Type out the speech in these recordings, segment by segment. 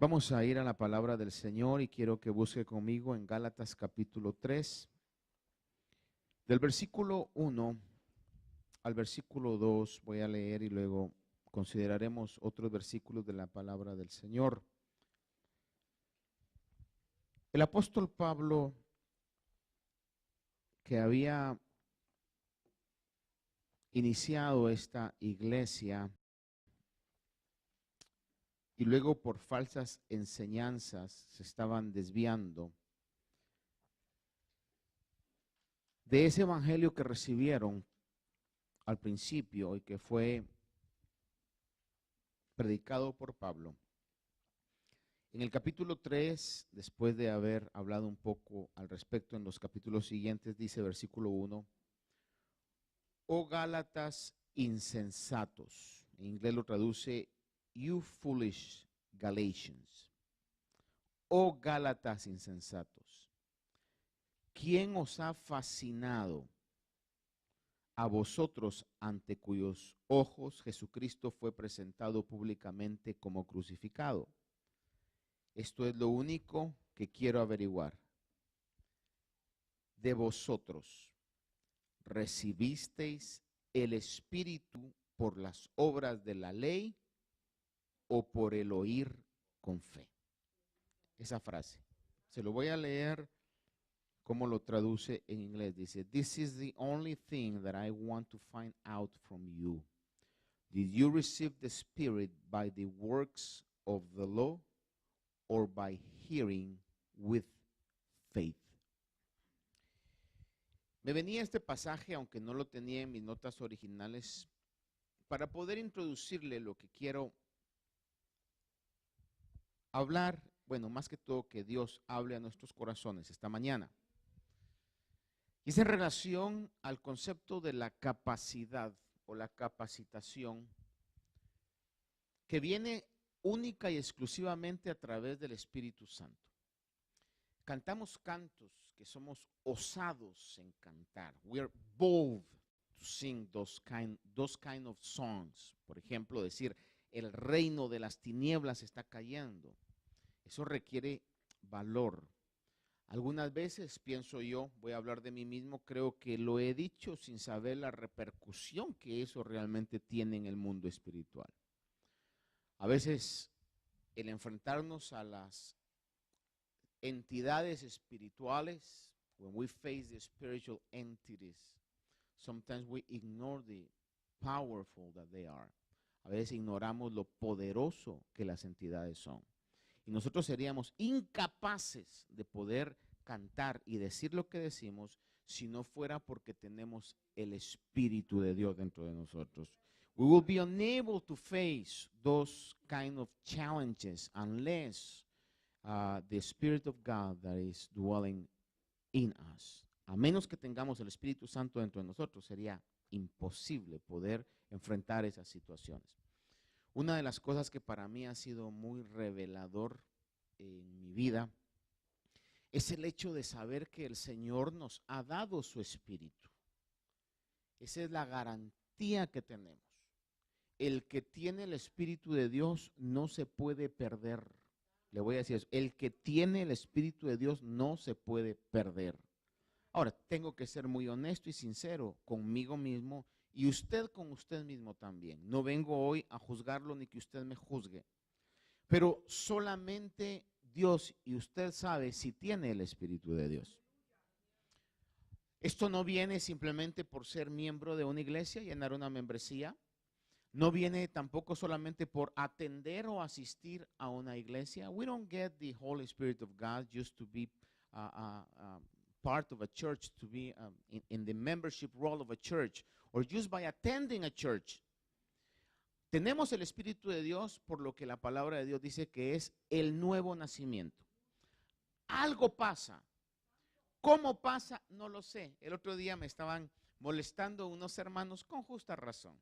Vamos a ir a la palabra del Señor y quiero que busque conmigo en Gálatas capítulo 3, del versículo 1 al versículo 2 voy a leer y luego consideraremos otros versículos de la palabra del Señor. El apóstol Pablo, que había iniciado esta iglesia y luego por falsas enseñanzas se estaban desviando de ese evangelio que recibieron al principio y que fue predicado por Pablo. En el capítulo 3, después de haber hablado un poco al respecto en los capítulos siguientes, dice versículo 1, oh Gálatas insensatos, en inglés lo traduce, you foolish Galatians, oh Gálatas insensatos, ¿quién os ha fascinado a vosotros ante cuyos ojos Jesucristo fue presentado públicamente como crucificado? Esto es lo único que quiero averiguar. De vosotros, ¿recibisteis el Espíritu por las obras de la ley o por el oír con fe? Esa frase. Se lo voy a leer como lo traduce en inglés. Dice, this is the only thing that I want to find out from you. Did you receive the Spirit by the works of the law or by hearing with faith? Me venía este pasaje, aunque no lo tenía en mis notas originales, para poder introducirle lo que quiero hablar, bueno, más que todo que Dios hable a nuestros corazones esta mañana. Y es en relación al concepto de la capacidad o la capacitación que viene única y exclusivamente a través del Espíritu Santo. Cantamos cantos que somos osados en cantar. We're bold to sing those kind of songs. Por ejemplo, decir, el reino de las tinieblas está cayendo. Eso requiere valor. Algunas veces pienso yo, voy a hablar de mí mismo, creo que lo he dicho sin saber la repercusión que eso realmente tiene en el mundo espiritual. A veces el enfrentarnos a las entidades espirituales, when we face the spiritual entities, sometimes we ignore the powerful that they are. A veces ignoramos lo poderoso que las entidades son. Y nosotros seríamos incapaces de poder cantar y decir lo que decimos si no fuera porque tenemos el Espíritu de Dios dentro de nosotros. We will be unable to face those kind of challenges unless the Spirit of God that is dwelling in us. A menos que tengamos el Espíritu Santo dentro de nosotros, sería imposible poder enfrentar esas situaciones. Una de las cosas que para mí ha sido muy revelador en mi vida es el hecho de saber que el Señor nos ha dado su Espíritu. Esa es la garantía que tenemos. El que tiene el Espíritu de Dios no se puede perder. Le voy a decir eso, el que tiene el Espíritu de Dios no se puede perder. Ahora, tengo que ser muy honesto y sincero conmigo mismo y usted con usted mismo también. No vengo hoy a juzgarlo ni que usted me juzgue, pero solamente Dios y usted sabe si tiene el Espíritu de Dios. Esto no viene simplemente por ser miembro de una iglesia, llenar una membresía. No viene tampoco solamente por atender o asistir a una iglesia. We don't get the Holy Spirit of God just to be part of a church, to be in the membership role of a church, or just by attending a church. Tenemos el Espíritu de Dios por lo que la palabra de Dios dice que es el nuevo nacimiento. Algo pasa. ¿Cómo pasa? No lo sé. El otro día me estaban molestando unos hermanos con justa razón.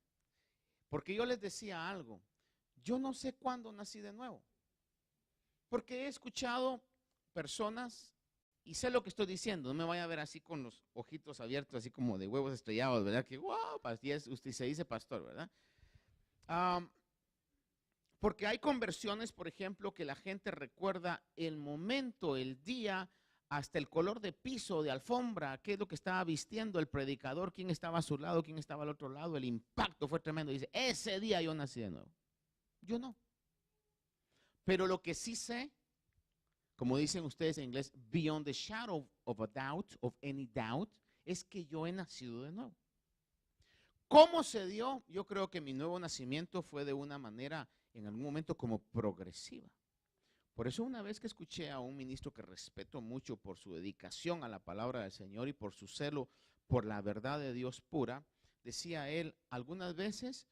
Porque yo les decía algo, yo no sé cuándo nací de nuevo, porque he escuchado personas, y sé lo que estoy diciendo, no me vaya a ver así con los ojitos abiertos, así como de huevos estrellados, ¿verdad? Que wow, usted se dice pastor, ¿verdad? Porque hay conversiones, por ejemplo, que la gente recuerda el momento, el día, hasta el color de piso, de alfombra, qué es lo que estaba vistiendo el predicador, quién estaba a su lado, quién estaba al otro lado. El impacto fue tremendo. Dice, ese día yo nací de nuevo. Yo no. Pero lo que sí sé, como dicen ustedes en inglés, beyond the shadow of a doubt, of any doubt, es que yo he nacido de nuevo. ¿Cómo se dio? Yo creo que mi nuevo nacimiento fue de una manera, en algún momento, como progresiva. Por eso una vez que escuché a un ministro que respeto mucho por su dedicación a la palabra del Señor y por su celo por la verdad de Dios pura, decía él, algunas veces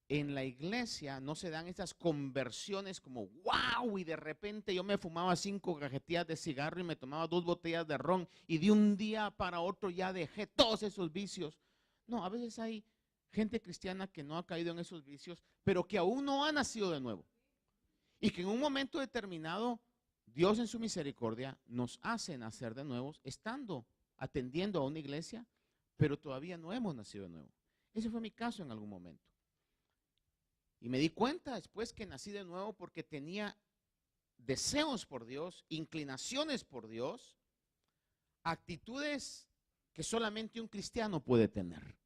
en la iglesia no se dan esas conversiones como wow, y de repente yo me fumaba 5 cajetillas de cigarro y me tomaba 2 botellas de ron y de un día para otro ya dejé todos esos vicios. No, a veces hay gente cristiana que no ha caído en esos vicios, pero que aún no ha nacido de nuevo. Y que en un momento determinado, Dios en su misericordia nos hace nacer de nuevo, estando atendiendo a una iglesia, pero todavía no hemos nacido de nuevo. Ese fue mi caso en algún momento. Y me di cuenta después que nací de nuevo porque tenía deseos por Dios, inclinaciones por Dios, actitudes que solamente un cristiano puede tener.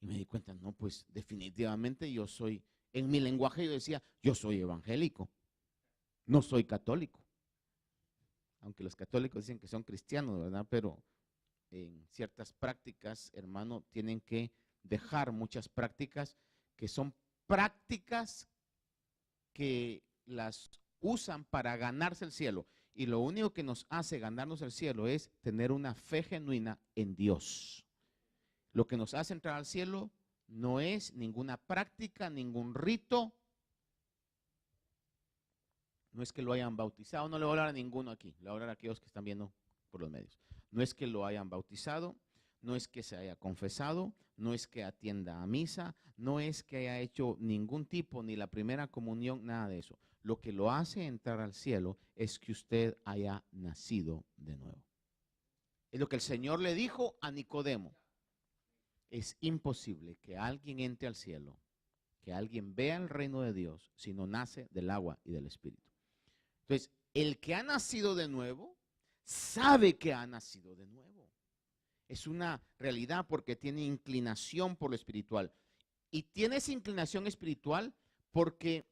Y me di cuenta, no, pues definitivamente yo soy, en mi lenguaje yo decía, yo soy evangélico, no soy católico. Aunque los católicos dicen que son cristianos, ¿verdad? Pero en ciertas prácticas, hermano, tienen que dejar muchas prácticas que son prácticas que las usan para ganarse el cielo. Y lo único que nos hace ganarnos el cielo es tener una fe genuina en Dios. Lo que nos hace entrar al cielo no es ninguna práctica, ningún rito. No es que lo hayan bautizado, no le voy a hablar a ninguno aquí, le voy a hablar a aquellos que están viendo por los medios. No es que lo hayan bautizado, no es que se haya confesado, no es que atienda a misa, no es que haya hecho ningún tipo, ni la primera comunión, nada de eso. Lo que lo hace entrar al cielo es que usted haya nacido de nuevo. Es lo que el Señor le dijo a Nicodemo. Es imposible que alguien entre al cielo, que alguien vea el reino de Dios, si no nace del agua y del Espíritu. Entonces, el que ha nacido de nuevo, sabe que ha nacido de nuevo. Es una realidad porque tiene inclinación por lo espiritual. Y tiene esa inclinación espiritual porque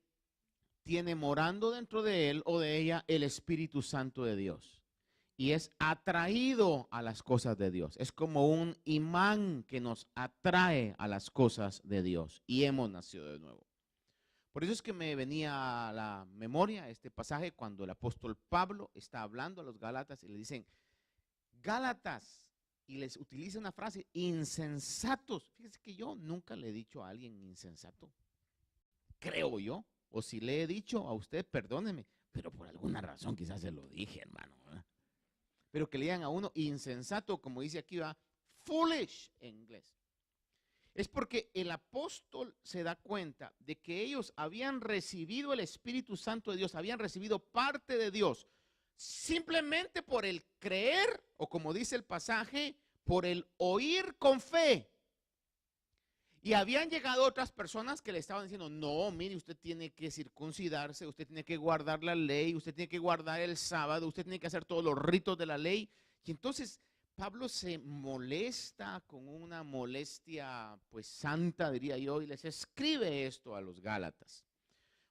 tiene morando dentro de él o de ella el Espíritu Santo de Dios. Y es atraído a las cosas de Dios. Es como un imán que nos atrae a las cosas de Dios. Y hemos nacido de nuevo. Por eso es que me venía a la memoria este pasaje cuando el apóstol Pablo está hablando a los Gálatas y le dicen, Gálatas, y les utiliza una frase, insensatos. Fíjense que yo nunca le he dicho a alguien insensato, creo yo, o si le he dicho a usted, perdóneme, pero por alguna razón quizás se lo dije, hermano, ¿verdad? Pero que le digan a uno insensato, como dice aquí, va, foolish en inglés. Es porque el apóstol se da cuenta de que ellos habían recibido el Espíritu Santo de Dios, habían recibido parte de Dios, simplemente por el creer, o como dice el pasaje, por el oír con fe. Y habían llegado otras personas que le estaban diciendo, no, mire, usted tiene que circuncidarse, usted tiene que guardar la ley, usted tiene que guardar el sábado, usted tiene que hacer todos los ritos de la ley. Y entonces Pablo se molesta con una molestia pues santa, diría yo, y les escribe esto a los Gálatas.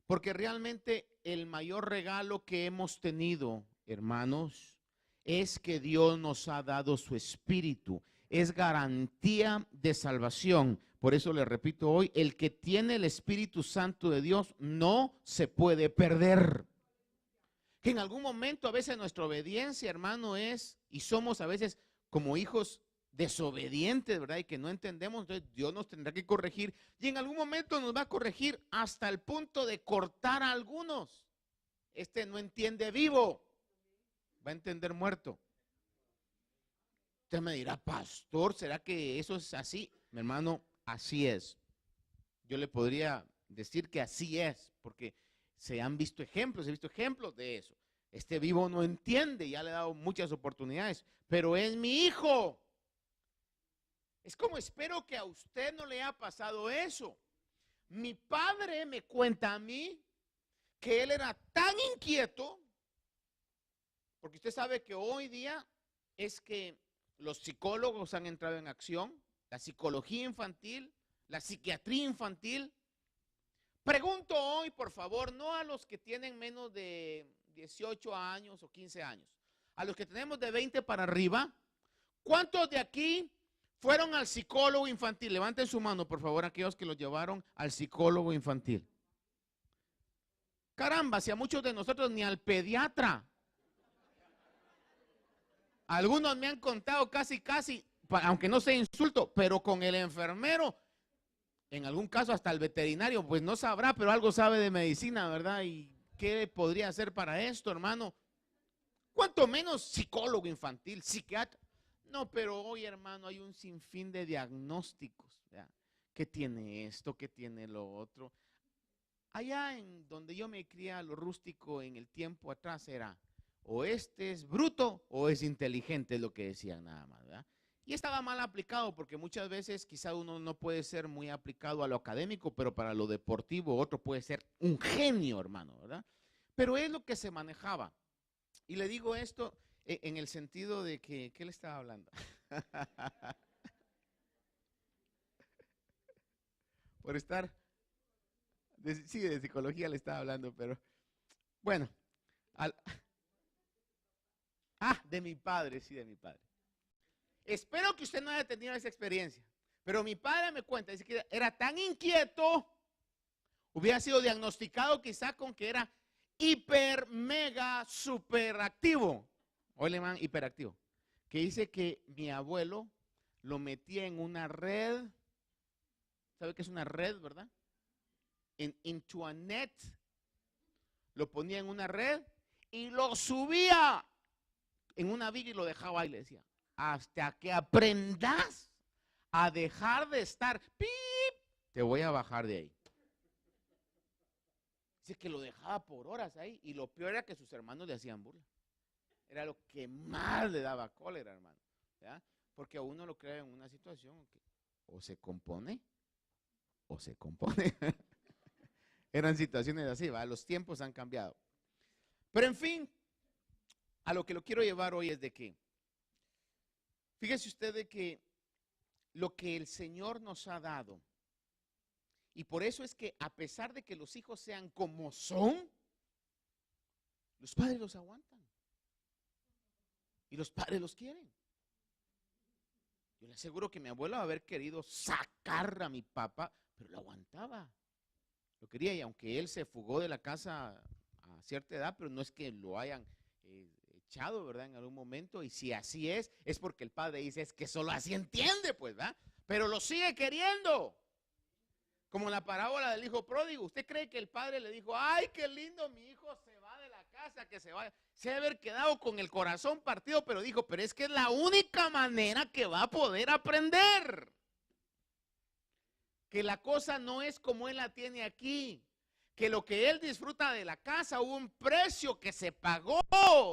Porque realmente el mayor regalo que hemos tenido, hermanos, es que Dios nos ha dado su Espíritu. Es garantía de salvación. Por eso le repito hoy, el que tiene el Espíritu Santo de Dios no se puede perder. Que en algún momento a veces nuestra obediencia, hermano, es, y somos a veces como hijos desobedientes, ¿verdad? Y que no entendemos, entonces Dios nos tendrá que corregir. Y en algún momento nos va a corregir hasta el punto de cortar a algunos. Este no entiende vivo, va a entender muerto. Usted me dirá, pastor, ¿será que eso es así? Mi hermano, así es. Yo le podría decir que así es, porque se han visto ejemplos, he visto ejemplos de eso. Este vivo no entiende, ya le he dado muchas oportunidades, pero es mi hijo. Es como espero que a usted no le haya pasado eso. Mi padre me cuenta a mí que él era tan inquieto, porque usted sabe que hoy día es que los psicólogos han entrado en acción, la psicología infantil, la psiquiatría infantil. Pregunto hoy, por favor, no a los que tienen menos de 18 años o 15 años, a los que tenemos de 20 para arriba, ¿cuántos de aquí fueron al psicólogo infantil? Levanten su mano, por favor, aquellos que los llevaron al psicólogo infantil. Caramba, si a muchos de nosotros ni al pediatra. Algunos me han contado casi, aunque no sea insulto, pero con el enfermero, en algún caso hasta el veterinario, pues no sabrá, pero algo sabe de medicina, ¿verdad? ¿Y qué podría hacer para esto, hermano? ¿Cuánto menos psicólogo infantil, psiquiatra? No, pero hoy, hermano, hay un sinfín de diagnósticos, ¿verdad? ¿Qué tiene esto? ¿Qué tiene lo otro? Allá en donde yo me crié a lo rústico en el tiempo atrás era, o este es bruto o es inteligente, es lo que decían nada más, ¿verdad? Y estaba mal aplicado porque muchas veces quizá uno no puede ser muy aplicado a lo académico, pero para lo deportivo otro puede ser un genio, hermano, ¿verdad? Pero es lo que se manejaba. Y le digo esto en el sentido de que, ¿qué le estaba hablando? Por estar, sí, de psicología le estaba hablando, pero bueno, de mi padre, sí, de mi padre. Espero que usted no haya tenido esa experiencia, pero mi padre me cuenta, dice que era tan inquieto, hubiera sido diagnosticado quizá con que era hiper, mega, super activo. Oye, man, hiperactivo. Que dice que mi abuelo lo metía en una red. ¿Sabe qué es una red, verdad? Into a net. Lo ponía en una red y lo subía en una viga y lo dejaba ahí. Le decía, hasta que aprendas a dejar de estar, ¡pip!, te voy a bajar de ahí. Dice que lo dejaba por horas ahí y lo peor era que sus hermanos le hacían burla. Era lo que más le daba cólera, hermano, ¿verdad? Porque a uno lo crea en una situación que o se compone o se compone. Eran situaciones así, ¿va? Los tiempos han cambiado. Pero en fin, a lo que lo quiero llevar hoy es de que, fíjese usted de que lo que el Señor nos ha dado, y por eso es que a pesar de que los hijos sean como son, los padres los aguantan. Y los padres los quieren. Yo le aseguro que mi abuelo haber querido sacar a mi papá, pero lo aguantaba. Lo quería, y aunque él se fugó de la casa a cierta edad, pero no es que lo hayan echado, ¿verdad? En algún momento. Y si así es porque el padre dice, es que solo así entiende, pues, ¿verdad? Pero lo sigue queriendo. Como la parábola del hijo pródigo. ¿Usted cree que el padre le dijo, ay, qué lindo, mi hijo se va de la casa, que se vaya? Se debe haber quedado con el corazón partido, pero dijo, pero es que es la única manera que va a poder aprender. Que la cosa no es como él la tiene aquí. Que lo que él disfruta de la casa, hubo un precio que se pagó.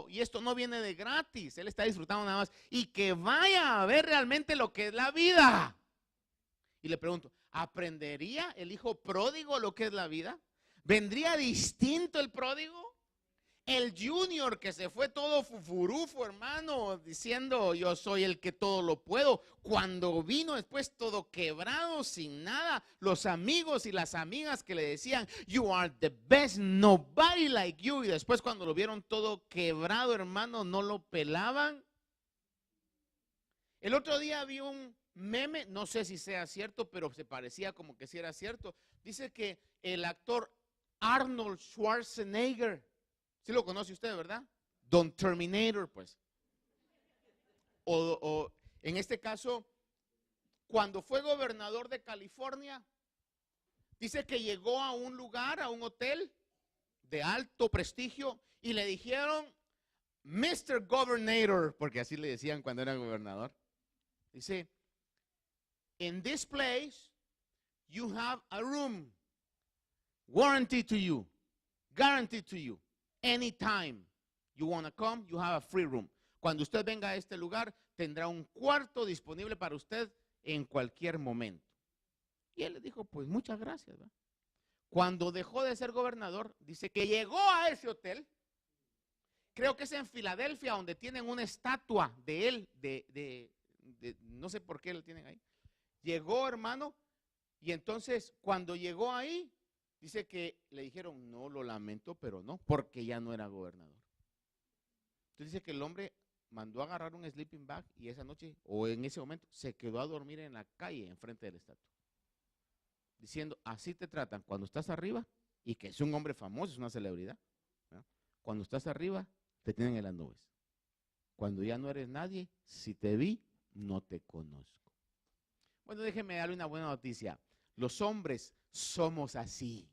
Y esto no viene de gratis. Él está disfrutando nada más. Y que vaya a ver realmente lo que es la vida. Y le pregunto, ¿aprendería el hijo pródigo lo que es la vida? ¿Vendría distinto el pródigo? El junior que se fue todo fufurufo, hermano, diciendo yo soy el que todo lo puedo. Cuando vino después todo quebrado, sin nada, los amigos y las amigas que le decían, you are the best, nobody like you. Y después cuando lo vieron todo quebrado, hermano, no lo pelaban. El otro día vi un meme, no sé si sea cierto, pero se parecía como que sí era cierto. Dice que el actor Arnold Schwarzenegger, ¿sí lo conoce usted, verdad? Don Terminator, pues. O en este caso, cuando fue gobernador de California, dice que llegó a un lugar, a un hotel de alto prestigio, y le dijeron, Mr. Governor, porque así le decían cuando era gobernador. Dice, in this place, you have a room, warranted to you, guaranteed to you. Anytime you want to come, you have a free room. Cuando usted venga a este lugar, tendrá un cuarto disponible para usted en cualquier momento. Y él le dijo, pues muchas gracias, ¿verdad? Cuando dejó de ser gobernador, dice que llegó a ese hotel. Creo que es en Filadelfia, donde tienen una estatua de él, no sé por qué lo tienen ahí. Llegó, hermano, y entonces cuando llegó ahí, dice que le dijeron, no, lo lamento, pero no, porque ya no era gobernador. Entonces dice que el hombre mandó a agarrar un sleeping bag y esa noche, o en ese momento, se quedó a dormir en la calle, enfrente de la estatua. Diciendo, así te tratan cuando estás arriba, y que es un hombre famoso, es una celebridad, ¿no? Cuando estás arriba, te tienen en las nubes. Cuando ya no eres nadie, si te vi, no te conozco. Bueno, déjeme darle una buena noticia. Los hombres somos así.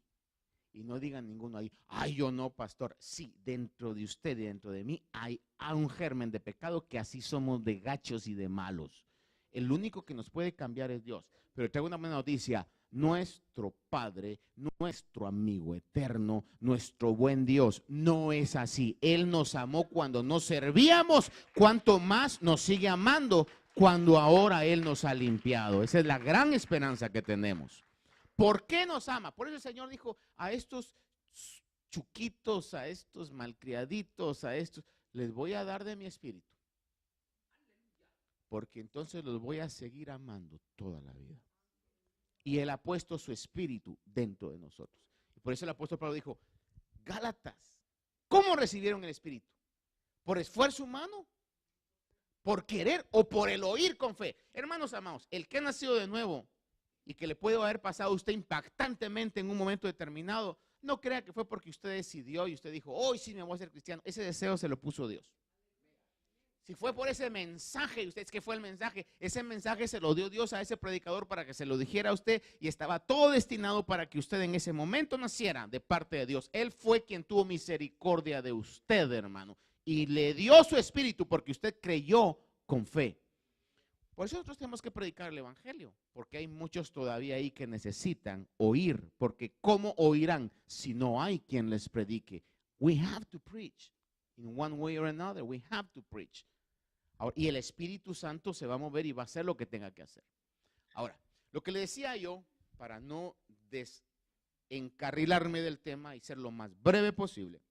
Y no digan ninguno ahí, ay, yo no, pastor. Sí, dentro de usted y dentro de mí hay un germen de pecado que así somos de gachos y de malos. El único que nos puede cambiar es Dios. Pero traigo una buena noticia. Nuestro Padre, nuestro amigo eterno, nuestro buen Dios, no es así. Él nos amó cuando nos servíamos, cuanto más nos sigue amando cuando ahora Él nos ha limpiado. Esa es la gran esperanza que tenemos. ¿Por qué nos ama? Por eso el Señor dijo, a estos chuquitos, a estos malcriaditos, a estos, les voy a dar de mi espíritu. Porque entonces los voy a seguir amando toda la vida. Y Él ha puesto su espíritu dentro de nosotros. Y por eso el apóstol Pablo dijo, Gálatas, ¿cómo recibieron el espíritu? ¿Por esfuerzo humano? ¿Por querer o por el oír con fe? Hermanos amados, el que ha nacido de nuevo y que le puede haber pasado a usted impactantemente en un momento determinado, no crea que fue porque usted decidió y usted dijo, hoy sí me voy a ser cristiano. Ese deseo se lo puso Dios. Si fue por ese mensaje, y usted es que fue el mensaje, ese mensaje se lo dio Dios a ese predicador para que se lo dijera a usted y estaba todo destinado para que usted en ese momento naciera de parte de Dios. Él fue quien tuvo misericordia de usted, hermano, y le dio su espíritu porque usted creyó con fe. Por eso nosotros tenemos que predicar el evangelio, porque hay muchos todavía ahí que necesitan oír, porque ¿cómo oirán si no hay quien les predique? We have to preach. In one way or another, we have to preach. Ahora, y el Espíritu Santo se va a mover y va a hacer lo que tenga que hacer. Ahora, lo que le decía yo, para no desencarrilarme del tema y ser lo más breve posible,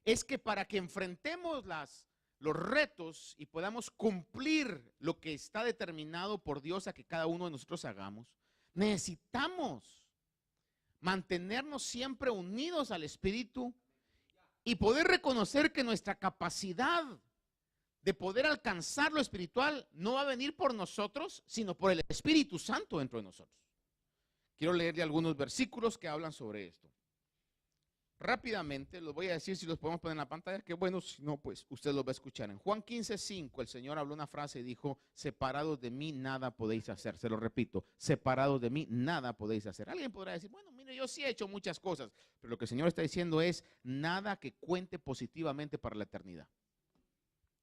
es que para que enfrentemos los retos y podamos cumplir lo que está determinado por Dios a que cada uno de nosotros hagamos, necesitamos mantenernos siempre unidos al Espíritu y poder reconocer que nuestra capacidad de poder alcanzar lo espiritual no va a venir por nosotros, sino por el Espíritu Santo dentro de nosotros. Quiero leerle algunos versículos que hablan sobre esto. Rápidamente, los voy a decir si los podemos poner en la pantalla, que bueno, si no, pues usted los va a escuchar. En Juan 15:5, el Señor habló una frase y dijo, separados de mí nada podéis hacer. Se lo repito, separados de mí nada podéis hacer. Alguien podrá decir, bueno, mire, yo sí he hecho muchas cosas, pero lo que el Señor está diciendo es nada que cuente positivamente para la eternidad.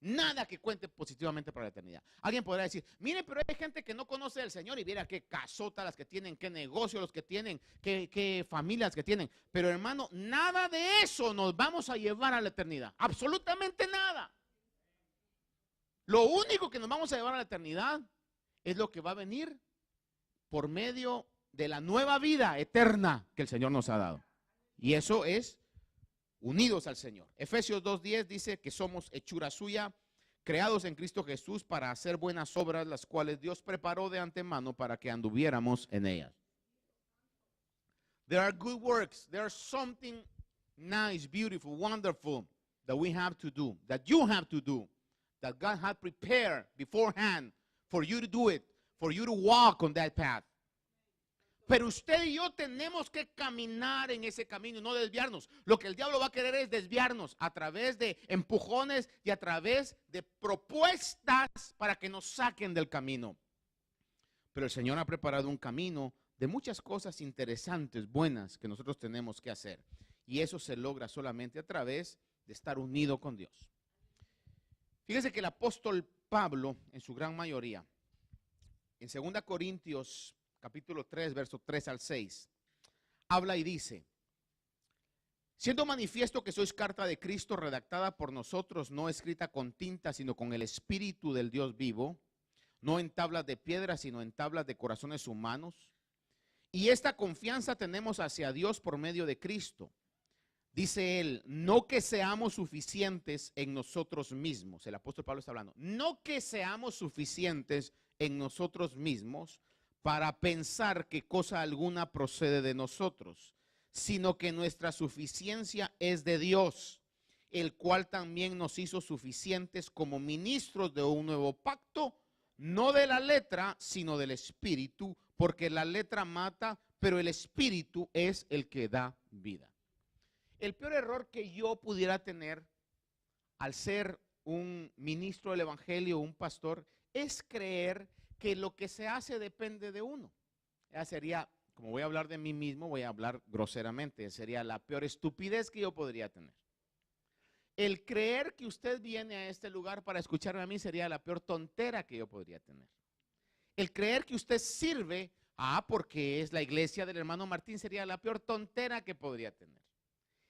Nada que cuente positivamente para la eternidad. Alguien podrá decir, mire, pero hay gente que no conoce al Señor y mira qué casotas las que tienen, qué negocios los que tienen, qué familias que tienen. Pero hermano, nada de eso nos vamos a llevar a la eternidad. Absolutamente nada. Lo único que nos vamos a llevar a la eternidad es lo que va a venir por medio de la nueva vida eterna que el Señor nos ha dado. Y eso es unidos al Señor. Efesios 2:10 dice que somos hechura suya, creados en Cristo Jesús para hacer buenas obras, las cuales Dios preparó de antemano para que anduviéramos en ellas. There are good works. There's something nice, beautiful, wonderful that we have to do, that you have to do, that God had prepared beforehand for you to do it, for you to walk on that path. Pero usted y yo tenemos que caminar en ese camino y no desviarnos. Lo que el diablo va a querer es desviarnos a través de empujones y a través de propuestas para que nos saquen del camino. Pero el Señor ha preparado un camino de muchas cosas interesantes, buenas, que nosotros tenemos que hacer. Y eso se logra solamente a través de estar unido con Dios. Fíjese que el apóstol Pablo, en su gran mayoría, en 2 Corintios capítulo 3, versos 3 al 6, habla y dice, siendo manifiesto que sois carta de Cristo redactada por nosotros, no escrita con tinta, sino con el Espíritu del Dios vivo, no en tablas de piedra, sino en tablas de corazones humanos, Y esta confianza tenemos hacia Dios por medio de Cristo. Dice él, no que seamos suficientes en nosotros mismos. El apóstol Pablo está hablando. No que seamos suficientes en nosotros mismos para pensar que cosa alguna procede de nosotros, sino que nuestra suficiencia es de Dios, el cual también nos hizo suficientes como ministros de un nuevo pacto, no de la letra, sino del Espíritu, porque la letra mata, pero el Espíritu es el que da vida. El peor error que yo pudiera tener al ser un ministro del Evangelio, un pastor, es creer que lo que se hace depende de uno. Ya sería, como voy a hablar de mí mismo, voy a hablar groseramente, sería la peor estupidez que yo podría tener. El creer que usted viene a este lugar para escucharme a mí sería la peor tontera que yo podría tener. El creer que usted sirve, porque es la iglesia del hermano Martín, sería la peor tontera que podría tener.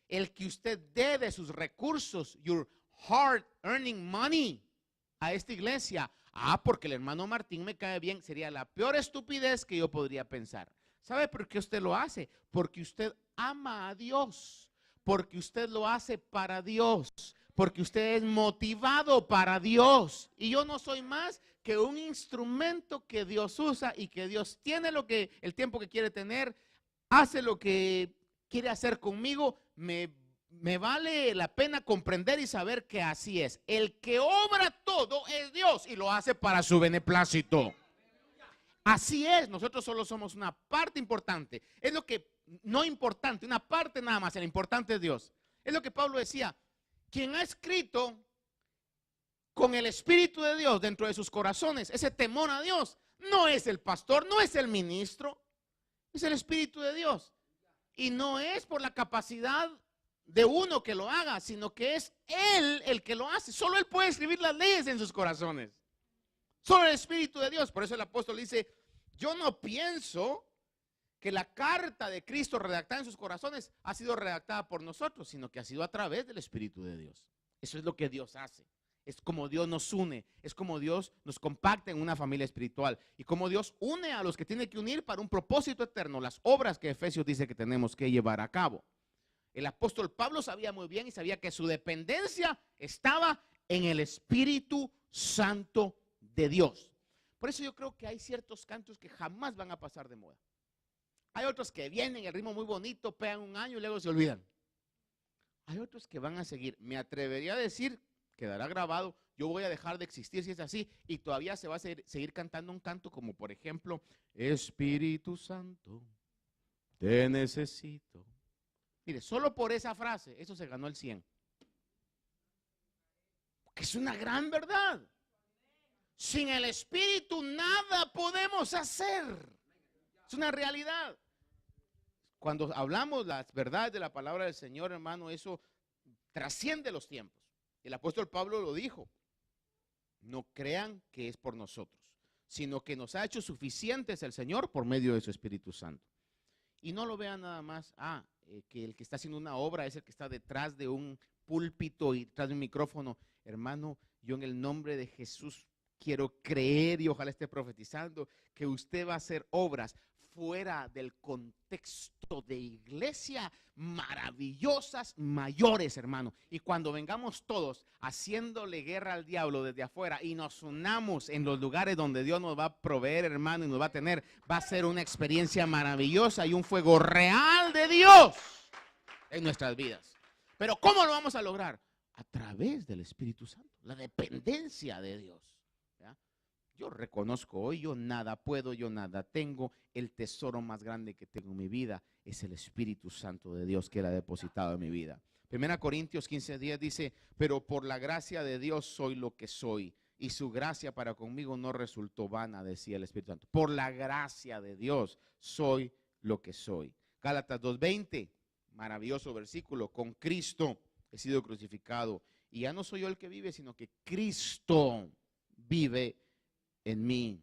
El que usted dé de sus recursos, your hard earning money, a esta iglesia, porque el hermano Martín me cae bien, sería la peor estupidez que yo podría pensar. ¿Sabe por qué usted lo hace? Porque usted ama a Dios, porque usted lo hace para Dios, porque usted es motivado para Dios. Y yo no soy más que un instrumento que Dios usa y que Dios tiene el tiempo que quiere tener, hace lo que quiere hacer conmigo. Me vale la pena comprender y saber que así es. El que obra todo es Dios y lo hace para su beneplácito. Así es, nosotros solo somos una parte importante. Es lo que, no importante, una parte nada más, el importante es Dios. Es lo que Pablo decía, quien ha escrito con el Espíritu de Dios dentro de sus corazones, ese temor a Dios, no es el pastor, no es el ministro, es el Espíritu de Dios. Y no es por la capacidad de uno que lo haga, sino que es Él el que lo hace. Solo Él puede escribir las leyes en sus corazones. Solo el Espíritu de Dios. Por eso el apóstol dice, yo no pienso que la carta de Cristo redactada en sus corazones ha sido redactada por nosotros, sino que ha sido a través del Espíritu de Dios. Eso es lo que Dios hace. Es como Dios nos une, es como Dios nos compacta en una familia espiritual y como Dios une a los que tiene que unir para un propósito eterno, las obras que Efesios dice que tenemos que llevar a cabo. El apóstol Pablo sabía muy bien y sabía que su dependencia estaba en el Espíritu Santo de Dios. Por eso yo creo que hay ciertos cantos que jamás van a pasar de moda. Hay otros que vienen, el ritmo muy bonito, pegan un año y luego se olvidan. Hay otros que van a seguir. Me atrevería a decir, quedará grabado, yo voy a dejar de existir si es así, y todavía se va a seguir cantando un canto como por ejemplo, Espíritu Santo, te necesito. Mire, solo por esa frase, eso se ganó el 100. Porque es una gran verdad. Sin el Espíritu nada podemos hacer. Es una realidad. Cuando hablamos las verdades de la palabra del Señor, hermano, eso trasciende los tiempos. El apóstol Pablo lo dijo. No crean que es por nosotros, sino que nos ha hecho suficientes el Señor por medio de su Espíritu Santo. Y no lo vean nada más, que el que está haciendo una obra es el que está detrás de un púlpito y detrás de un micrófono. Hermano, yo en el nombre de Jesús quiero creer y ojalá esté profetizando que usted va a hacer obras fuera del contexto de iglesia maravillosas, mayores, hermano. Y cuando vengamos todos haciéndole guerra al diablo desde afuera y nos unamos en los lugares donde Dios nos va a proveer, hermano, y nos va a tener, va a ser una experiencia maravillosa y un fuego real de Dios en nuestras vidas. Pero ¿cómo lo vamos a lograr? A través del Espíritu Santo, la dependencia de Dios. Yo reconozco hoy, yo nada puedo, yo nada tengo. El tesoro más grande que tengo en mi vida es el Espíritu Santo de Dios que Él ha depositado en mi vida. 1 Corintios 15:10 dice, pero por la gracia de Dios soy lo que soy, y su gracia para conmigo no resultó vana, decía el Espíritu Santo. Por la gracia de Dios soy lo que soy. Gálatas 2:20, maravilloso versículo, con Cristo he sido crucificado, y ya no soy yo el que vive, sino que Cristo vive en mí.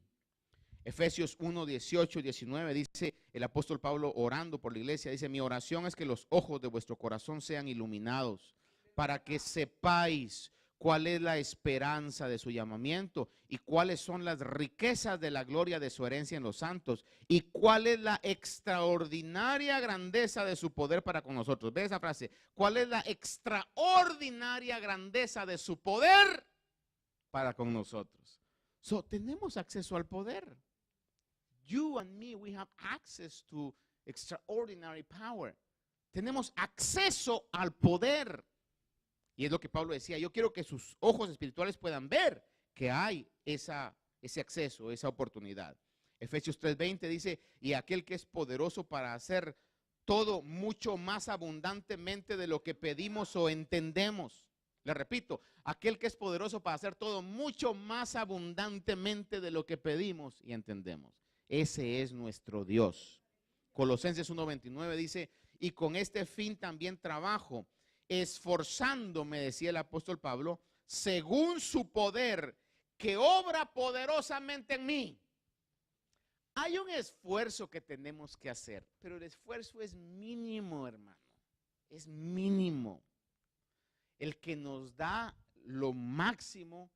Efesios 1, 18, 19 dice el apóstol Pablo orando por la iglesia, dice, mi oración es que los ojos de vuestro corazón sean iluminados para que sepáis cuál es la esperanza de su llamamiento y cuáles son las riquezas de la gloria de su herencia en los santos y cuál es la extraordinaria grandeza de su poder para con nosotros. ¿Ve esa frase? ¿Cuál es la extraordinaria grandeza de su poder para con nosotros? So, tenemos acceso al poder. You and me, we have access to extraordinary power. Tenemos acceso al poder. Y es lo que Pablo decía, yo quiero que sus ojos espirituales puedan ver que hay ese acceso, esa oportunidad. Efesios 3:20 dice, y aquel que es poderoso para hacer todo mucho más abundantemente de lo que pedimos o entendemos. Le repito, aquel que es poderoso para hacer todo mucho más abundantemente de lo que pedimos y entendemos. Ese es nuestro Dios. Colosenses 1:29 dice, y con este fin también trabajo, esforzándome, decía el apóstol Pablo, según su poder que obra poderosamente en mí. Hay un esfuerzo que tenemos que hacer, pero el esfuerzo es mínimo, hermano. Es mínimo. El que nos da lo máximo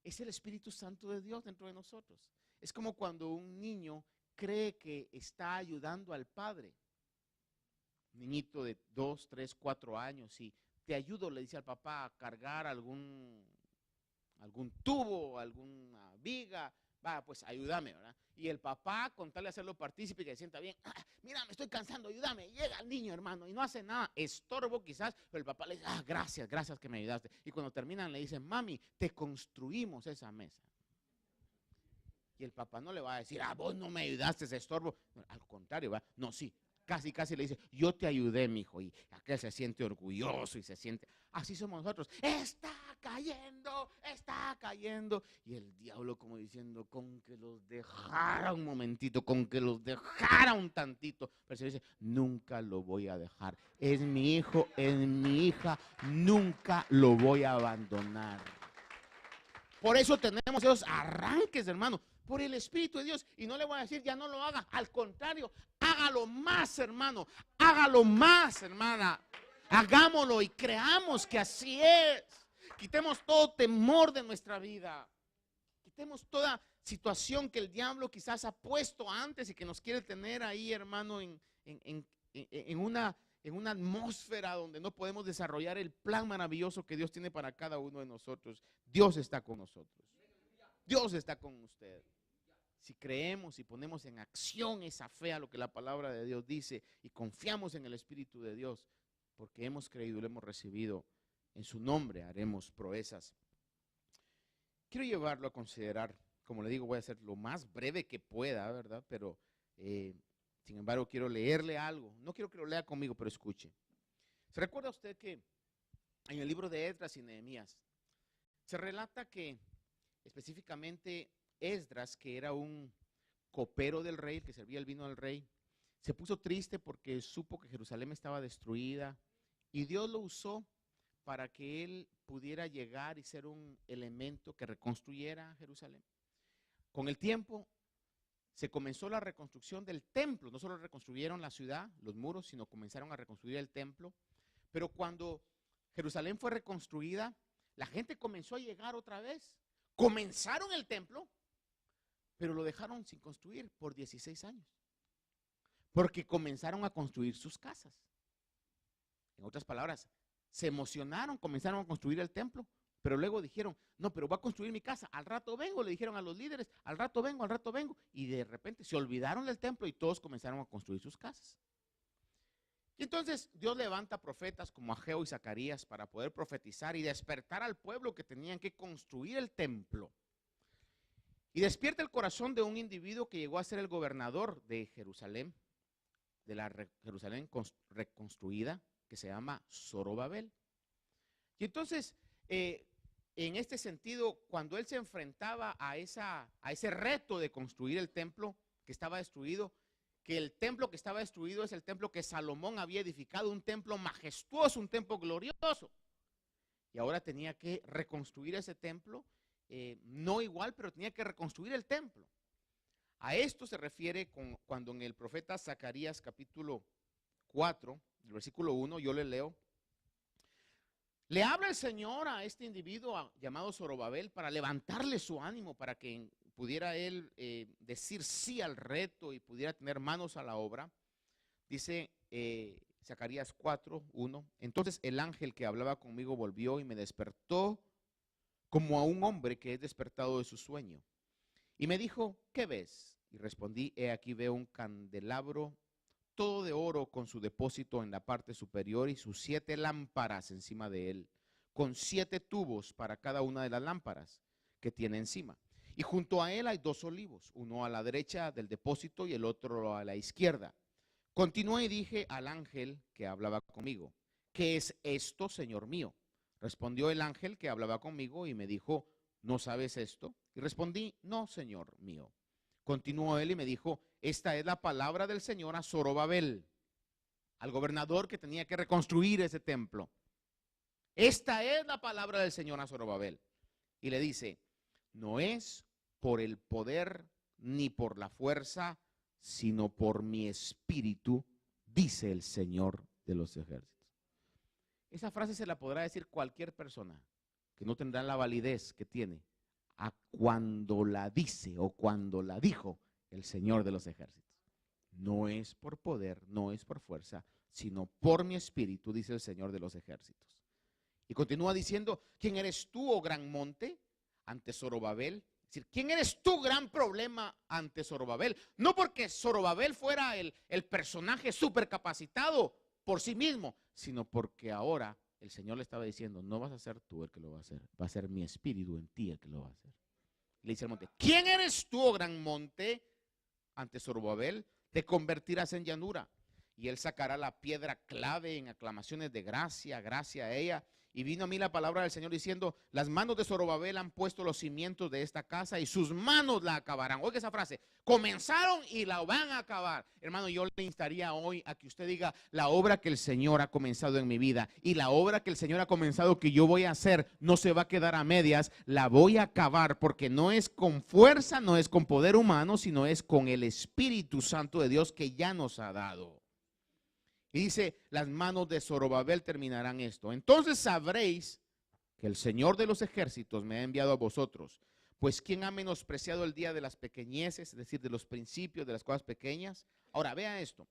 es el Espíritu Santo de Dios dentro de nosotros. Es como cuando un niño cree que está ayudando al padre. Niñito de 2, 3, 4 años y te ayudo, le dice al papá, a cargar algún tubo, alguna viga, va, pues ayúdame, ¿verdad? Y el papá, con tal de hacerlo partícipe, que se sienta bien, mira, me estoy cansando, ayúdame, llega el niño, hermano, y no hace nada, estorbo quizás, pero el papá le dice, gracias, gracias que me ayudaste. Y cuando terminan le dicen, mami, te construimos esa mesa. Y el papá no le va a decir, vos no me ayudaste, ese estorbo. No, al contrario, va, no, sí. Casi le dice, yo te ayudé, mijo, y aquel se siente orgulloso y se siente, así somos nosotros, está cayendo, y el diablo como diciendo, con que los dejara un momentito, con que los dejara un tantito, pero se dice, nunca lo voy a dejar, es mi hijo, es mi hija, nunca lo voy a abandonar. Por eso tenemos esos arranques, hermano, por el Espíritu de Dios. Y no le voy a decir, ya no lo haga. Al contrario, hágalo más, hermano. Hágalo más, hermana. Hagámoslo y creamos que así es. Quitemos todo temor de nuestra vida. Quitemos toda situación que el diablo quizás ha puesto antes y que nos quiere tener ahí, hermano, en una atmósfera donde no podemos desarrollar el plan maravilloso que Dios tiene para cada uno de nosotros. Dios está con nosotros. Dios está con usted. Si creemos y ponemos en acción esa fe a lo que la palabra de Dios dice y confiamos en el Espíritu de Dios, porque hemos creído y lo hemos recibido, en su nombre haremos proezas. Quiero llevarlo a considerar, como le digo, voy a hacer lo más breve que pueda, ¿verdad? Pero sin embargo, quiero leerle algo. No quiero que lo lea conmigo, pero escuche. ¿Se recuerda usted que en el libro de Esdras y Nehemías se relata que específicamente Esdras, que era un copero del rey, que servía el vino al rey, se puso triste porque supo que Jerusalén estaba destruida y Dios lo usó para que él pudiera llegar y ser un elemento que reconstruyera Jerusalén? Con el tiempo se comenzó la reconstrucción del templo. No solo reconstruyeron la ciudad, los muros, sino comenzaron a reconstruir el templo. Pero cuando Jerusalén fue reconstruida, la gente comenzó a llegar otra vez. Comenzaron el templo, pero lo dejaron sin construir por 16 años. Porque comenzaron a construir sus casas. En otras palabras, se emocionaron, comenzaron a construir el templo, pero luego dijeron, no, pero voy a construir mi casa, al rato vengo, le dijeron a los líderes, al rato vengo, y de repente se olvidaron del templo y todos comenzaron a construir sus casas. Y entonces Dios levanta profetas como Ageo y Zacarías para poder profetizar y despertar al pueblo que tenían que construir el templo. Y despierta el corazón de un individuo que llegó a ser el gobernador de Jerusalén, de la Jerusalén reconstruida, que se llama Zorobabel. Y entonces, en este sentido, cuando él se enfrentaba a ese reto de construir el templo que estaba destruido, que el templo que estaba destruido es el templo que Salomón había edificado, un templo majestuoso, un templo glorioso. Y ahora tenía que reconstruir ese templo, no igual, pero tenía que reconstruir el templo. A esto se refiere cuando en el profeta Zacarías capítulo 4, el versículo 1, yo le leo. Le habla el Señor a este individuo llamado Zorobabel para levantarle su ánimo, para que pudiera él decir sí al reto y pudiera tener manos a la obra. Dice Zacarías 4:1. Entonces el ángel que hablaba conmigo volvió y me despertó como a un hombre que es despertado de su sueño. Y me dijo, ¿qué ves? Y respondí, he aquí veo un candelabro todo de oro con su depósito en la parte superior y sus 7 lámparas encima de él, con 7 tubos para cada una de las lámparas que tiene encima. Y junto a él hay 2 olivos, uno a la derecha del depósito y el otro a la izquierda. Continué y dije al ángel que hablaba conmigo, ¿qué es esto, Señor mío? Respondió el ángel que hablaba conmigo y me dijo, ¿no sabes esto? Y respondí, no, Señor mío. Continuó él y me dijo, esta es la palabra del Señor a Zorobabel, al gobernador que tenía que reconstruir ese templo. Esta es la palabra del Señor a Zorobabel. Y le dice, no es por el poder ni por la fuerza, sino por mi espíritu, dice el Señor de los ejércitos. Esa frase se la podrá decir cualquier persona que no tendrá la validez que tiene a cuando la dice o cuando la dijo el Señor de los ejércitos. No es por poder, no es por fuerza, sino por mi espíritu, dice el Señor de los ejércitos. Y continúa diciendo, ¿quién eres tú, oh gran monte, ante Zorobabel? Es decir, ¿quién eres tú, gran problema, ante Zorobabel? No porque Zorobabel fuera el personaje supercapacitado por sí mismo, sino porque ahora el Señor le estaba diciendo, no vas a ser tú el que lo va a hacer, va a ser mi espíritu en ti el que lo va a hacer. Le dice al monte, ¿quién eres tú, oh gran monte, ante Zorobabel? Te convertirás en llanura. Y él sacará la piedra clave en aclamaciones de gracia, gracia a ella. Y vino a mí la palabra del Señor diciendo, las manos de Zorobabel han puesto los cimientos de esta casa y sus manos la acabarán. Oiga esa frase, comenzaron y la van a acabar. Hermano, yo le instaría hoy a que usted diga, la obra que el Señor ha comenzado en mi vida y la obra que el Señor ha comenzado que yo voy a hacer no se va a quedar a medias, la voy a acabar, porque no es con fuerza, no es con poder humano, sino es con el Espíritu Santo de Dios que ya nos ha dado. Y dice, las manos de Zorobabel terminarán esto. Entonces sabréis que el Señor de los ejércitos me ha enviado a vosotros. Pues ¿quién ha menospreciado el día de las pequeñeces, es decir, de los principios, de las cosas pequeñas? Ahora, vea esto.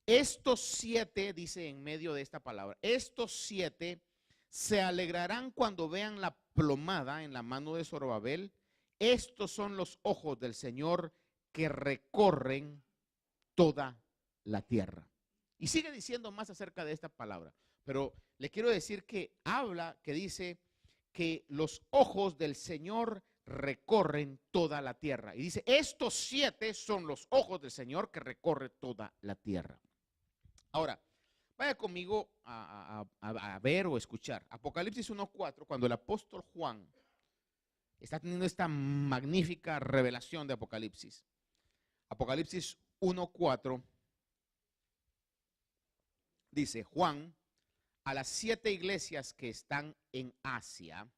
Estos 7, dice en medio de esta palabra, estos 7 se alegrarán cuando vean la plomada en la mano de Zorobabel. Estos son los ojos del Señor que recorren toda la tierra. Y sigue diciendo más acerca de esta palabra, pero le quiero decir que habla, que dice que los ojos del Señor recorren toda la tierra. Y dice, estos 7 son los ojos del Señor que recorre toda la tierra. Ahora, vaya conmigo a ver o escuchar Apocalipsis 1:4, cuando el apóstol Juan está teniendo esta magnífica revelación de Apocalipsis. Apocalipsis 1:4 dice, Juan, a las 7 iglesias que están en Asia,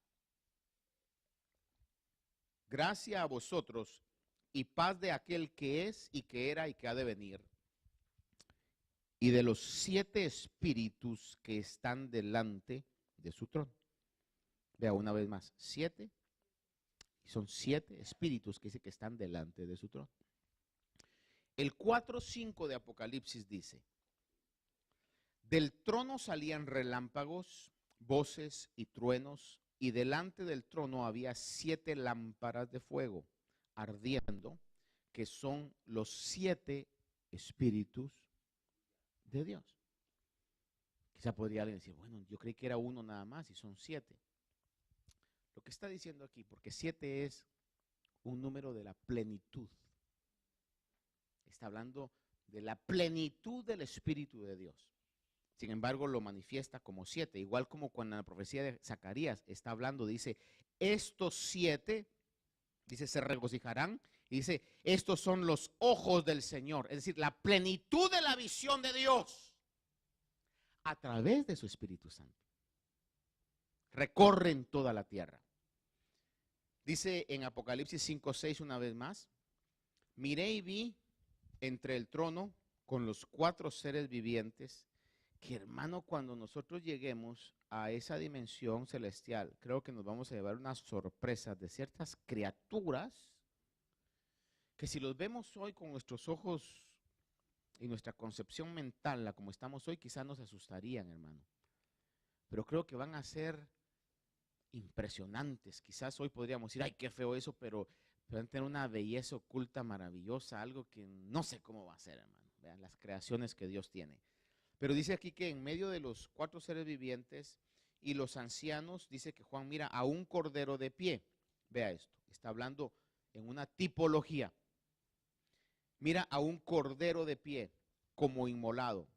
gracia a vosotros y paz de aquel que es y que era y que ha de venir, y de los 7 espíritus que están delante de su trono. Vea una vez más, 7, y son 7 espíritus que dice que están delante de su trono. El 4:5 de Apocalipsis dice, del trono salían relámpagos, voces y truenos, y delante del trono había 7 lámparas de fuego ardiendo, que son los 7 espíritus de Dios. Quizá podría alguien decir, bueno, yo creí que era uno nada más y son 7. Lo que está diciendo aquí, porque 7 es un número de la plenitud. Está hablando de la plenitud del Espíritu de Dios. Sin embargo, lo manifiesta como 7, igual como cuando en la profecía de Zacarías está hablando, dice, estos 7, dice, se regocijarán, y dice, estos son los ojos del Señor, es decir, la plenitud de la visión de Dios a través de su Espíritu Santo. Recorren toda la tierra. Dice en Apocalipsis 5:6 una vez más, miré y vi entre el trono con los 4 seres vivientes, que hermano, cuando nosotros lleguemos a esa dimensión celestial, creo que nos vamos a llevar unas sorpresas de ciertas criaturas que si los vemos hoy con nuestros ojos y nuestra concepción mental, la como estamos hoy, quizás nos asustarían, hermano. Pero creo que van a ser impresionantes. Quizás hoy podríamos decir, ay, qué feo eso, pero van a tener una belleza oculta maravillosa, algo que no sé cómo va a ser, hermano. Vean las creaciones que Dios tiene. Pero dice aquí que en medio de los 4 seres vivientes y los ancianos, dice que Juan mira a un cordero de pie. Vea esto, está hablando en una tipología. Mira a un cordero de pie como inmolado,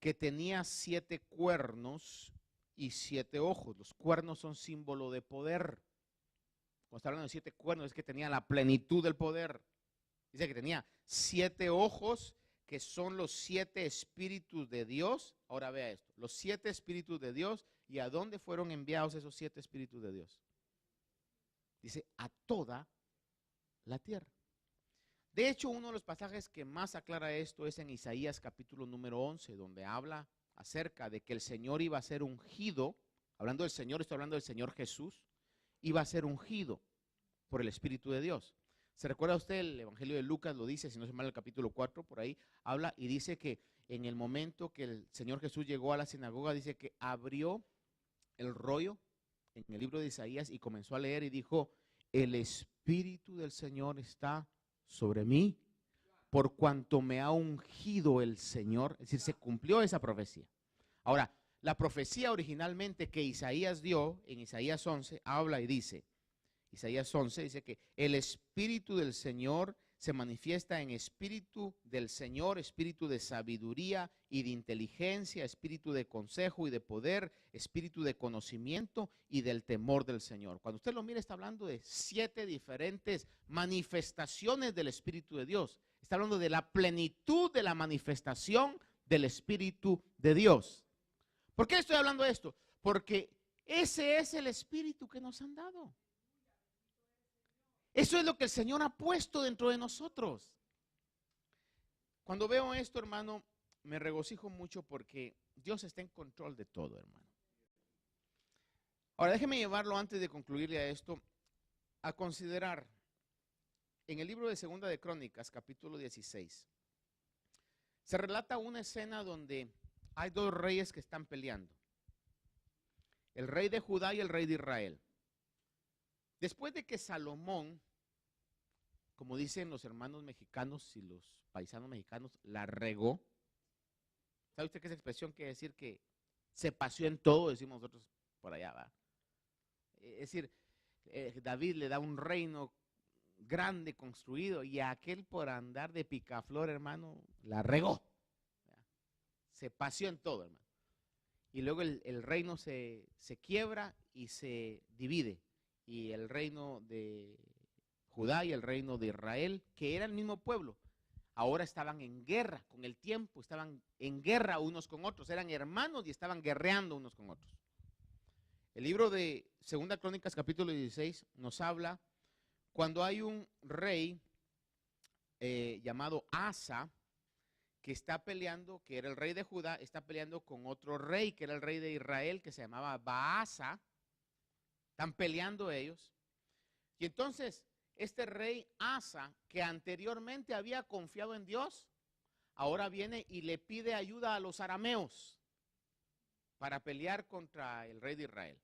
que tenía 7 cuernos y 7 ojos. Los cuernos son símbolo de poder. Cuando está hablando de 7 cuernos es que tenía la plenitud del poder. Dice que tenía 7 ojos, que son los 7 espíritus de Dios. Ahora vea esto, los 7 espíritus de Dios. ¿Y a dónde fueron enviados esos 7 espíritus de Dios? Dice, a toda la tierra. De hecho, uno de los pasajes que más aclara esto es en Isaías capítulo número 11, donde habla acerca de que el Señor iba a ser ungido. Hablando del Señor, estoy hablando del Señor Jesús. Iba a ser ungido por el Espíritu de Dios. ¿Se recuerda usted? El Evangelio de Lucas lo dice, si no se mal, el capítulo 4, por ahí habla y dice que en el momento que el Señor Jesús llegó a la sinagoga, dice que abrió el rollo en el libro de Isaías y comenzó a leer y dijo, el Espíritu del Señor está sobre mí, por cuanto me ha ungido el Señor. Es decir, se cumplió esa profecía. Ahora, la profecía originalmente que Isaías dio en Isaías 11, habla y dice, Isaías 11 dice que el Espíritu del Señor se manifiesta en Espíritu del Señor, Espíritu de sabiduría y de inteligencia, Espíritu de consejo y de poder, Espíritu de conocimiento y del temor del Señor. Cuando usted lo mira, está hablando de 7 diferentes manifestaciones del Espíritu de Dios. Está hablando de la plenitud de la manifestación del Espíritu de Dios. ¿Por qué estoy hablando de esto? Porque ese es el Espíritu que nos han dado. Eso es lo que el Señor ha puesto dentro de nosotros. Cuando veo esto, hermano, me regocijo mucho porque Dios está en control de todo, hermano. Ahora, déjeme llevarlo antes de concluirle a esto, a considerar en el libro de Segunda de Crónicas, capítulo 16, se relata una escena donde hay 2 reyes que están peleando. El rey de Judá y el rey de Israel. Después de que Salomón, como dicen los hermanos mexicanos y los paisanos mexicanos, la regó. ¿Sabe usted qué esa expresión quiere decir? Que se paseó en todo, decimos nosotros por allá, ¿va? Es decir, David le da un reino grande construido y aquel por andar de picaflor, hermano, la regó. Se paseó en todo, hermano. Y luego el reino se quiebra y se divide. Y el reino de Judá y el reino de Israel, que era el mismo pueblo, ahora estaban en guerra con el tiempo, estaban en guerra unos con otros, eran hermanos y estaban guerreando unos con otros. El libro de Segunda Crónicas capítulo 16 nos habla cuando hay un rey llamado Asa, que está peleando, que era el rey de Judá, está peleando con otro rey, que era el rey de Israel, que se llamaba Baasa. Están peleando ellos. Y entonces, este rey Asa, que anteriormente había confiado en Dios, ahora viene y le pide ayuda a los arameos para pelear contra el rey de Israel.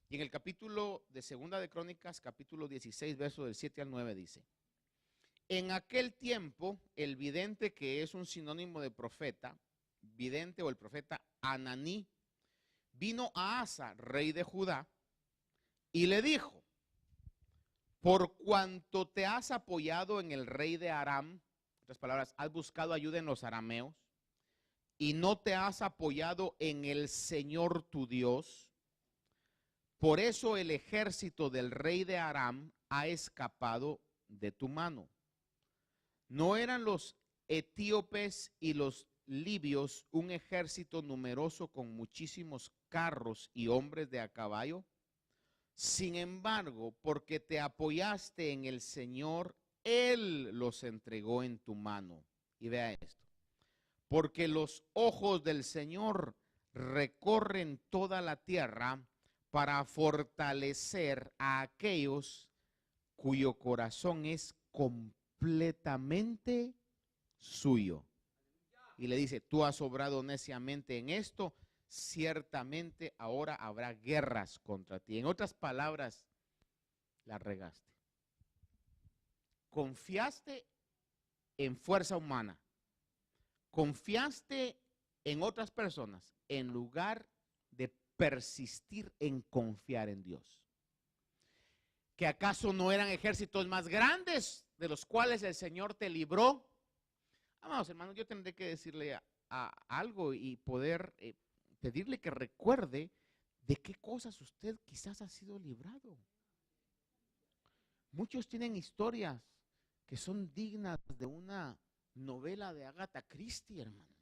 Y en el capítulo de Segunda de Crónicas, capítulo 16, verso del 7 al 9, dice: en aquel tiempo, el vidente, que es un sinónimo de profeta, vidente o el profeta Ananí, vino a Asa, rey de Judá, y le dijo: por cuanto te has apoyado en el rey de Aram, en otras palabras, has buscado ayuda en los arameos, y no te has apoyado en el Señor tu Dios, por eso el ejército del rey de Aram ha escapado de tu mano. ¿No eran los etíopes y los libios un ejército numeroso con muchísimos carros y hombres de a caballo? Sin embargo, porque te apoyaste en el Señor, Él los entregó en tu mano. Y vea esto: porque los ojos del Señor recorren toda la tierra para fortalecer a aquellos cuyo corazón es completamente suyo. Y le dice, tú has obrado neciamente en esto, ciertamente ahora habrá guerras contra ti. En otras palabras, la regaste. Confiaste en fuerza humana. Confiaste en otras personas en lugar de persistir en confiar en Dios. ¿Que acaso no eran ejércitos más grandes de los cuales el Señor te libró? Amados hermanos, yo tendré que decirle a algo y poder pedirle que recuerde de qué cosas usted quizás ha sido librado. Muchos tienen historias que son dignas de una novela de Agatha Christie, hermano.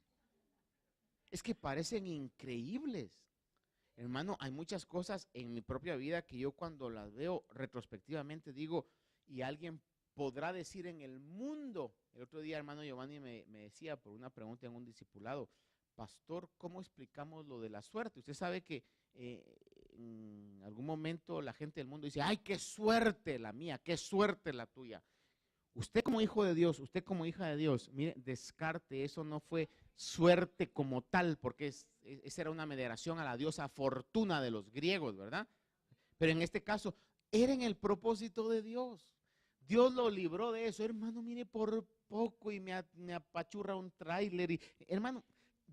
Es que parecen increíbles. Hermano, hay muchas cosas en mi propia vida que yo cuando las veo retrospectivamente digo, y alguien podrá decir en el mundo. El otro día, hermano Giovanni me decía por una pregunta en un discipulado, pastor, ¿cómo explicamos lo de la suerte? Usted sabe que en algún momento la gente del mundo dice, ay, qué suerte la mía, qué suerte la tuya. Usted como hijo de Dios, usted como hija de Dios, mire, descarte, eso no fue suerte como tal, porque esa era una veneración a la diosa Fortuna de los griegos, ¿verdad? Pero en este caso, era en el propósito de Dios. Dios lo libró de eso. Hermano, mire, por poco y me apachurra un tráiler. Hermano,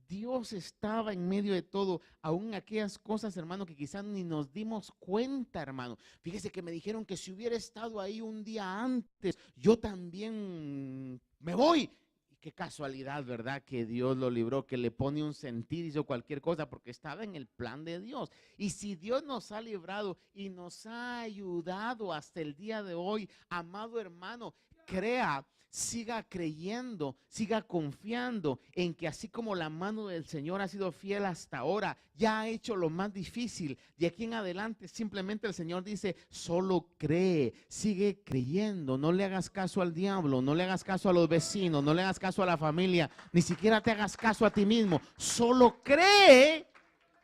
Dios estaba en medio de todo, aún aquellas cosas, hermano, que quizás ni nos dimos cuenta, hermano. Fíjese que me dijeron que si hubiera estado ahí un día antes, yo también me voy. Y qué casualidad, ¿verdad? Que Dios lo libró, que le pone un sentido, hizo cualquier cosa, porque estaba en el plan de Dios. Y si Dios nos ha librado y nos ha ayudado hasta el día de hoy, amado hermano, crea, siga creyendo, siga confiando en que así como la mano del Señor ha sido fiel hasta ahora, ya ha hecho lo más difícil. De aquí en adelante simplemente el Señor dice, solo cree, sigue creyendo, no le hagas caso al diablo, no le hagas caso a los vecinos, no le hagas caso a la familia, ni siquiera te hagas caso a ti mismo, solo cree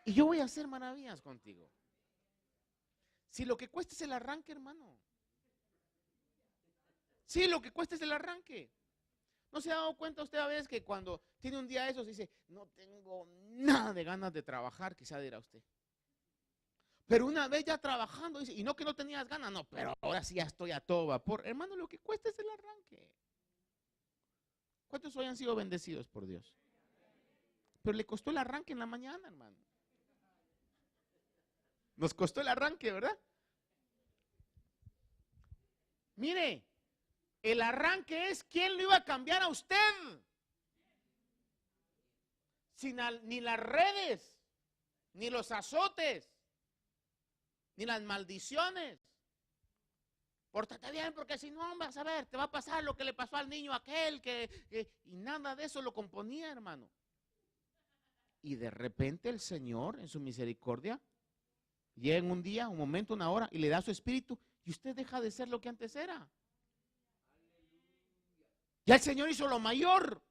y yo voy a hacer maravillas contigo. Si lo que cuesta es el arranque, hermano. Sí, lo que cuesta es el arranque. ¿No se ha dado cuenta usted a veces que cuando tiene un día de esos dice, no tengo nada de ganas de trabajar? Quizá dirá usted. Pero una vez ya trabajando, dice, y no que no tenías ganas, no, pero ahora sí ya estoy a todo vapor. Hermano, lo que cuesta es el arranque. ¿Cuántos hoy han sido bendecidos por Dios? Pero le costó el arranque en la mañana, hermano. Nos costó el arranque, ¿verdad? Mire, el arranque es quién lo iba a cambiar a usted. Ni las redes, ni los azotes, ni las maldiciones. Pórtate bien porque si no vas a ver, te va a pasar lo que le pasó al niño aquel y nada de eso lo componía, hermano. Y de repente el Señor en su misericordia llega en un día, un momento, una hora y le da su espíritu y usted deja de ser lo que antes era. Ya el Señor hizo lo mayor.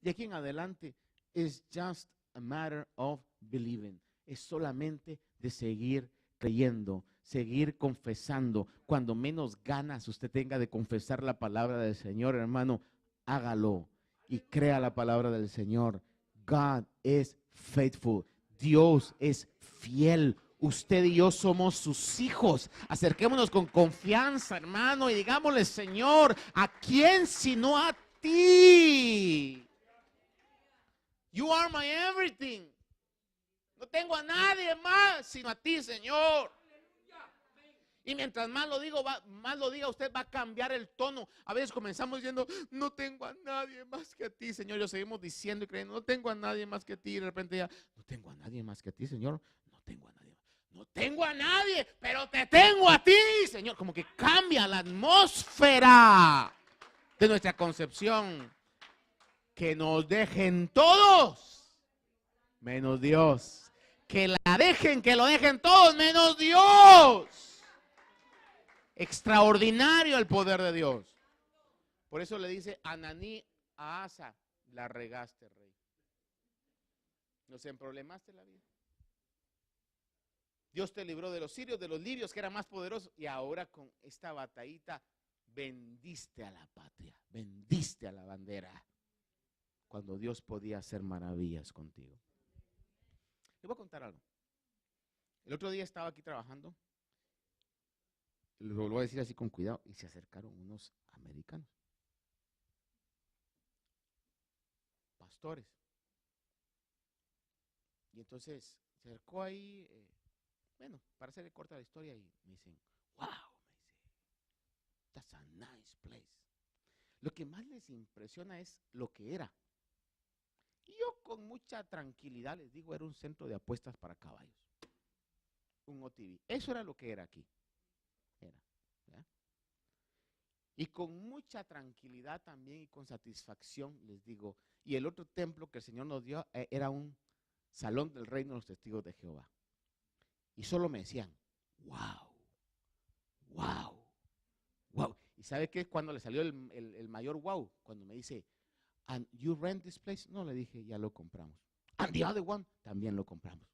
De aquí en adelante, it's just a matter of believing. Es solamente de seguir creyendo, seguir confesando. Cuando menos ganas usted tenga de confesar la palabra del Señor, hermano, hágalo y crea la palabra del Señor. God is faithful. Dios es fiel. Usted y yo somos sus hijos. Acerquémonos con confianza, hermano, y digámosle, Señor, ¿a quién sino a ti? You are my everything. No tengo a nadie más sino a ti, Señor. Y mientras más lo diga, usted va a cambiar el tono. A veces comenzamos diciendo, no tengo a nadie más que a ti, Señor. Lo seguimos diciendo y creyendo, no tengo a nadie más que a ti. Y de repente ya, no tengo a nadie más que a ti, Señor. No tengo a nadie. No tengo a nadie, pero te tengo a ti, Señor. Como que cambia la atmósfera de nuestra concepción. Que nos dejen todos, menos Dios. Que la dejen, que lo dejen todos, menos Dios. Extraordinario el poder de Dios. Por eso le dice Ananí a Asa, la regaste, rey. Nos emproblemaste la vida. Dios te libró de los sirios, de los libios, que eran más poderosos, y ahora con esta batallita vendiste a la patria, vendiste a la bandera, cuando Dios podía hacer maravillas contigo. Le voy a contar algo. El otro día estaba aquí trabajando, lo voy a decir así con cuidado, y se acercaron unos americanos, pastores. Y entonces se acercó ahí, bueno, para hacerle corta la historia, y me dicen, wow, me dice, that's a nice place. Lo que más les impresiona es lo que era. Y yo con mucha tranquilidad les digo, era un centro de apuestas para caballos. Un OTV. Eso era lo que era aquí. Era, ¿ya? Y con mucha tranquilidad también y con satisfacción les digo, y el otro templo que el Señor nos dio era un salón del reino de los testigos de Jehová. Y solo me decían, wow, wow, wow. ¿Y sabe qué? Cuando le salió el mayor wow, cuando me dice, and you rent this place? No, le dije, ya lo compramos. And the other one, también lo compramos.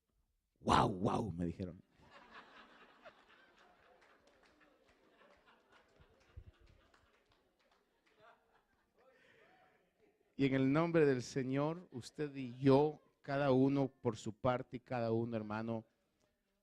Wow, wow, me dijeron. Y en el nombre del Señor, usted y yo, cada uno por su parte y cada uno, hermano,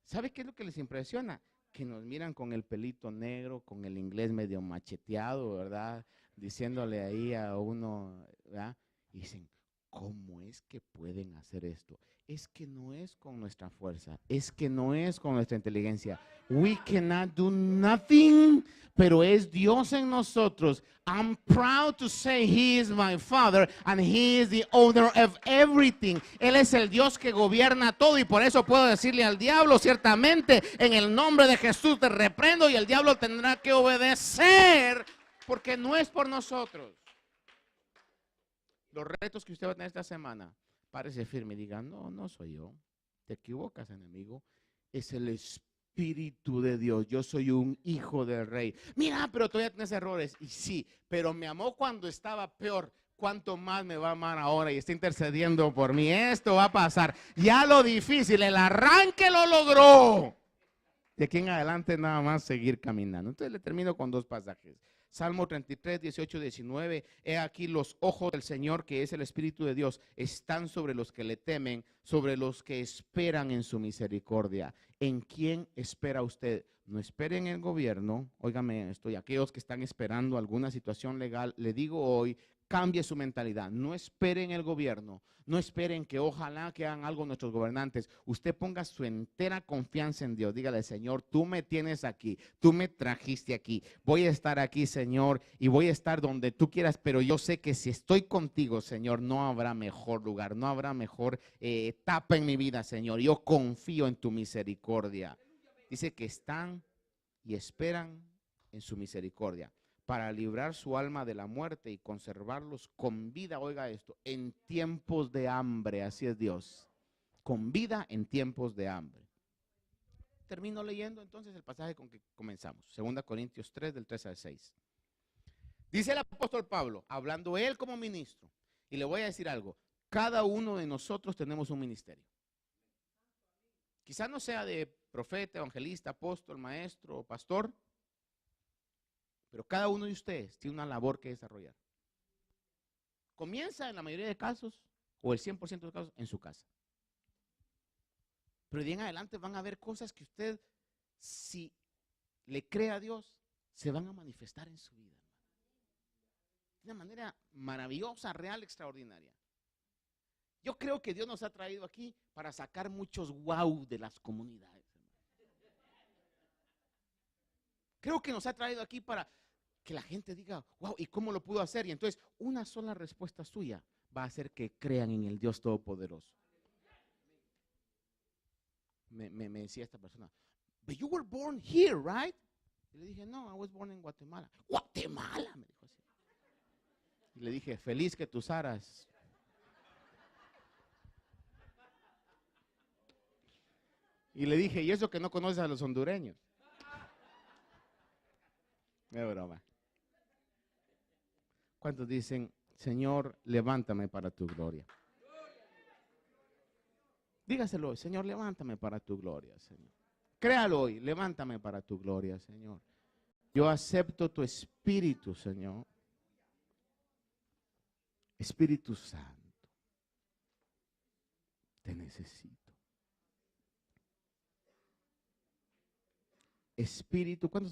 ¿sabe qué es lo que les impresiona? Que nos miran con el pelito negro, con el inglés medio macheteado, ¿verdad? Diciéndole ahí a uno, ¿verdad? Y dicen, ¿cómo es que pueden hacer esto? Es que no es con nuestra fuerza, es que no es con nuestra inteligencia. We cannot do nothing, pero es Dios en nosotros. I'm proud to say He is my Father and He is the owner of everything. Él es el Dios que gobierna todo, y por eso puedo decirle al diablo, ciertamente, en el nombre de Jesús te reprendo, y el diablo tendrá que obedecer, porque no es por nosotros. Los retos que usted va a tener esta semana, párese firme y diga, no, no soy yo. Te equivocas, enemigo. Es el Espíritu de Dios. Yo soy un hijo del Rey. Mira, pero todavía tienes errores. Y sí, pero me amó cuando estaba peor. ¿Cuánto más me va a amar ahora? Y está intercediendo por mí. Esto va a pasar. Ya lo difícil, el arranque lo logró. De aquí en adelante nada más seguir caminando. Entonces le termino con dos pasajes. Salmo 33, 18, 19. He aquí los ojos del Señor, que es el Espíritu de Dios, están sobre los que le temen, sobre los que esperan en su misericordia. ¿En quién espera usted? No esperen en el gobierno. Óigame esto, y aquellos que están esperando alguna situación legal, le digo hoy, cambie su mentalidad. No esperen el gobierno. No esperen que ojalá que hagan algo nuestros gobernantes. Usted ponga su entera confianza en Dios. Dígale, Señor, tú me tienes aquí. Tú me trajiste aquí. Voy a estar aquí, Señor, y voy a estar donde tú quieras. Pero yo sé que si estoy contigo, Señor, no habrá mejor lugar. No habrá mejor etapa en mi vida, Señor. Yo confío en tu misericordia. Dice que están y esperan en su misericordia, para librar su alma de la muerte y conservarlos con vida, oiga esto, en tiempos de hambre. Así es Dios, con vida en tiempos de hambre. Termino leyendo entonces el pasaje con que comenzamos, 2 Corintios 3, del 3 al 6. Dice el apóstol Pablo, hablando él como ministro, y le voy a decir algo, cada uno de nosotros tenemos un ministerio. Quizás no sea de profeta, evangelista, apóstol, maestro o pastor, pero cada uno de ustedes tiene una labor que desarrollar. Comienza en la mayoría de casos, o el 100% de los casos, en su casa. Pero de ahí en adelante van a haber cosas que usted, si le cree a Dios, se van a manifestar en su vida. De una manera maravillosa, real, extraordinaria. Yo creo que Dios nos ha traído aquí para sacar muchos wow de las comunidades. Creo que nos ha traído aquí para que la gente diga, wow, ¿y cómo lo pudo hacer? Y entonces una sola respuesta suya va a hacer que crean en el Dios Todopoderoso. Me decía esta persona, but you were born here, right? Y le dije, no, I was born in Guatemala. Guatemala, me dijo así. Y le dije, feliz que tus aras. Y le dije, ¿y eso que no conoces a los hondureños? Es broma. ¿Cuántos dicen, Señor, levántame para tu gloria? Dígaselo hoy, Señor, levántame para tu gloria, Señor. Créalo hoy, levántame para tu gloria, Señor. Yo acepto tu espíritu, Señor. Espíritu Santo, te necesito. Espíritu, ¿cuántos